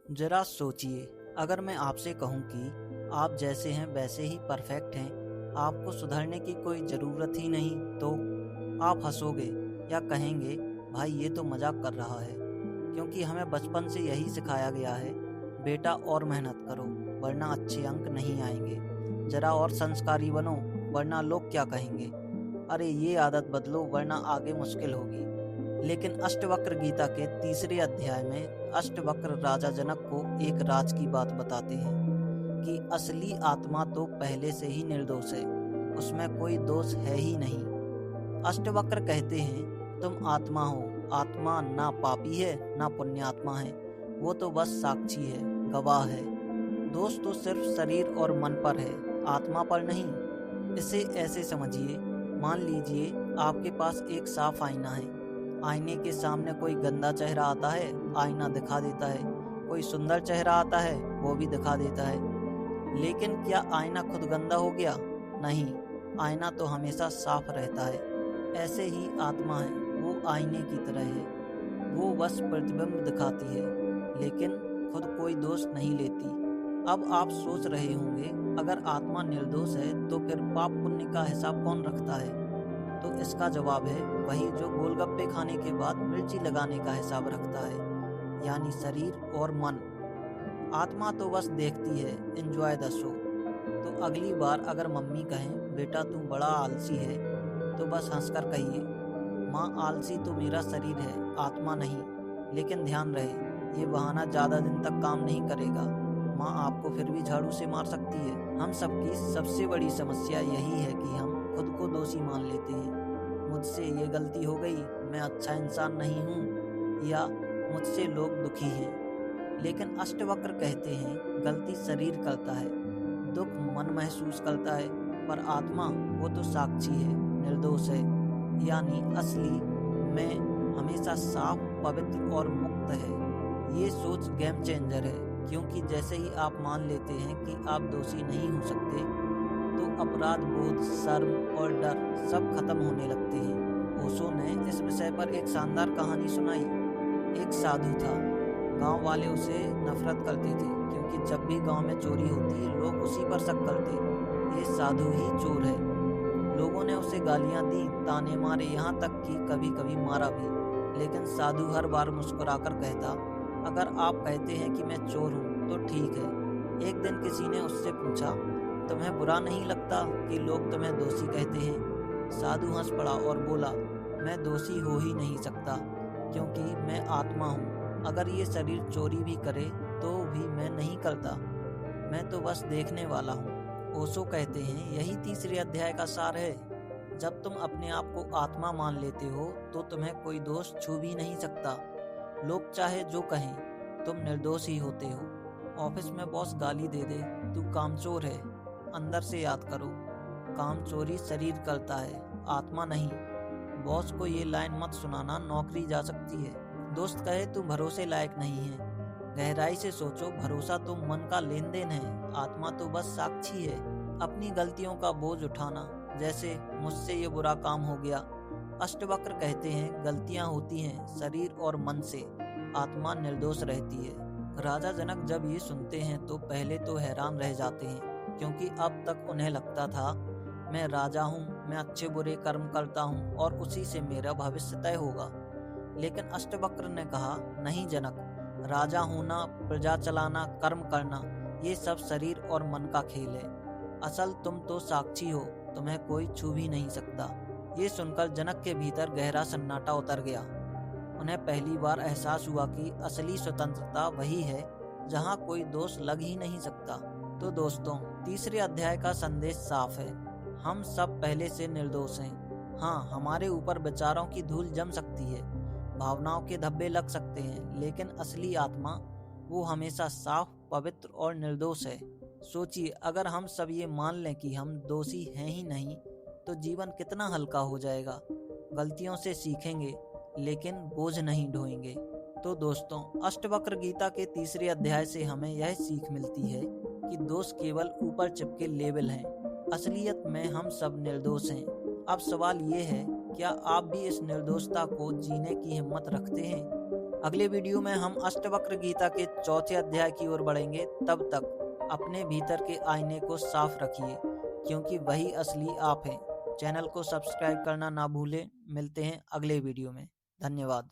जरा सोचिए, अगर मैं आपसे कहूँ कि आप जैसे हैं वैसे ही परफेक्ट हैं, आपको सुधरने की कोई ज़रूरत ही नहीं, तो आप हंसोगे या कहेंगे भाई ये तो मजाक कर रहा है। क्योंकि हमें बचपन से यही सिखाया गया है, बेटा और मेहनत करो वरना अच्छे अंक नहीं आएंगे, जरा और संस्कारी बनो वरना लोग क्या कहेंगे, अरे ये आदत बदलो वरना आगे मुश्किल होगी। लेकिन अष्टवक्र गीता के तीसरे अध्याय में अष्टवक्र राजा जनक को एक राज की बात बताते हैं कि असली आत्मा तो पहले से ही निर्दोष है, उसमें कोई दोष है ही नहीं। अष्टवक्र कहते हैं तुम आत्मा हो, आत्मा ना पापी है ना पुण्यात्मा है, वो तो बस साक्षी है, गवाह है। दोष तो सिर्फ शरीर और मन पर है, आत्मा पर नहीं। इसे ऐसे समझिए, मान लीजिए आपके पास एक साफ आईना है। आईने के सामने कोई गंदा चेहरा आता है, आईना दिखा देता है, कोई सुंदर चेहरा आता है, वो भी दिखा देता है। लेकिन क्या आईना खुद गंदा हो गया? नहीं, आईना तो हमेशा साफ रहता है। ऐसे ही आत्मा है, वो आईने की तरह है, वो बस प्रतिबिंब दिखाती है, लेकिन खुद कोई दोष नहीं लेती। अब आप सोच रहे होंगे, अगर आत्मा निर्दोष है तो फिर पाप पुण्य का हिसाब कौन रखता है? तो इसका जवाब है वही जो गोलगप्पे खाने के बाद मिर्ची लगाने का हिसाब रखता है, यानी शरीर और मन। आत्मा तो बस देखती है, एंजॉय द शो। तो अगली बार अगर मम्मी कहें बेटा तू बड़ा आलसी है, तो बस हंसकर कहिए माँ आलसी तो मेरा शरीर है, आत्मा नहीं। लेकिन ध्यान रहे, ये बहाना ज़्यादा दिन तक काम नहीं करेगा, माँ आपको फिर भी झाड़ू से मार सकती है। हम सबकी सबसे बड़ी समस्या यही है कि हम खुद को दोषी मान लेते हैं। मुझसे ये गलती हो गई, मैं अच्छा इंसान नहीं हूँ, या मुझसे लोग दुखी हैं। लेकिन अष्टवक्र कहते हैं गलती शरीर करता है, दुख मन महसूस करता है, पर आत्मा वो तो साक्षी है, निर्दोष है, यानी असली मैं हमेशा साफ, पवित्र और मुक्त है। ये सोच गेम चेंजर है, क्योंकि जैसे ही आप मान लेते हैं कि आप दोषी नहीं हो सकते, तो अपराध बोध, शर्म और डर सब खत्म होने लगते हैं। ओशो ने इस विषय पर एक शानदार कहानी सुनाई। एक साधु था, गांव वाले उसे नफरत करते थे, क्योंकि जब भी गांव में चोरी होती लोग उसी पर शक करते, ये साधु ही चोर है। लोगों ने उसे गालियां दी, ताने मारे, यहाँ तक कि कभी कभी मारा भी। लेकिन साधु हर बार मुस्कुराकर कहता, अगर आप कहते हैं कि मैं चोर हूँ तो ठीक है। एक दिन किसी ने उससे पूछा, तुम्हें बुरा नहीं लगता कि लोग तुम्हें दोषी कहते हैं? साधु हंस पड़ा और बोला, मैं दोषी हो ही नहीं सकता, क्योंकि मैं आत्मा हूँ। अगर ये शरीर चोरी भी करे तो भी मैं नहीं करता, मैं तो बस देखने वाला हूँ। ओशो कहते हैं यही तीसरे अध्याय का सार है। जब तुम अपने आप को आत्मा मान लेते हो तो तुम्हें कोई दोष छू भी नहीं सकता। लोग चाहे जो कहें, तुम निर्दोष ही होते हो। ऑफिस में बॉस गाली दे दे, तू कामचोर है, अंदर से याद करो, काम चोरी शरीर करता है, आत्मा नहीं। बॉस को ये लाइन मत सुनाना, नौकरी जा सकती है। दोस्त कहे तू भरोसे लायक नहीं है, गहराई से सोचो, भरोसा तो मन का लेन देन है, आत्मा तो बस साक्षी है। अपनी गलतियों का बोझ उठाना, जैसे मुझसे ये बुरा काम हो गया। अष्टवक्र कहते हैं गलतियां होती हैं शरीर और मन से, आत्मा निर्दोष रहती है। राजा जनक जब ये सुनते हैं तो पहले तो हैरान रह जाते हैं, क्योंकि अब तक उन्हें लगता था मैं राजा हूँ, मैं अच्छे बुरे कर्म करता हूँ और उसी से मेरा भविष्य तय होगा। लेकिन अष्टवक्र ने कहा, नहीं जनक, राजा होना, प्रजा चलाना, कर्म करना, ये सब शरीर और मन का खेल है। असल तुम तो साक्षी हो, तुम्हें कोई छू भी नहीं सकता। ये सुनकर जनक के भीतर गहरा सन्नाटा उतर गया। उन्हें पहली बार एहसास हुआ कि असली स्वतंत्रता वही है जहाँ कोई दोष लग ही नहीं सकता। तो दोस्तों, तीसरे अध्याय का संदेश साफ है, हम सब पहले से निर्दोष हैं। हाँ, हमारे ऊपर विचारों की धूल जम सकती है, भावनाओं के धब्बे लग सकते हैं, लेकिन असली आत्मा वो हमेशा साफ, पवित्र और निर्दोष है। सोचिए, अगर हम सब ये मान लें कि हम दोषी हैं ही नहीं, तो जीवन कितना हल्का हो जाएगा। गलतियों से सीखेंगे, लेकिन बोझ नहीं ढोएंगे। तो दोस्तों, अष्टवक्र गीता के तीसरे अध्याय से हमें यह सीख मिलती है कि दोष केवल ऊपर चिपके लेबल हैं, असलियत में हम सब निर्दोष हैं। अब सवाल ये है, क्या आप भी इस निर्दोषता को जीने की हिम्मत रखते हैं? अगले वीडियो में हम अष्टवक्र गीता के चौथे अध्याय की ओर बढ़ेंगे। तब तक अपने भीतर के आईने को साफ रखिए, क्योंकि वही असली आप हैं। चैनल को सब्सक्राइब करना ना भूलें। मिलते हैं अगले वीडियो में। धन्यवाद।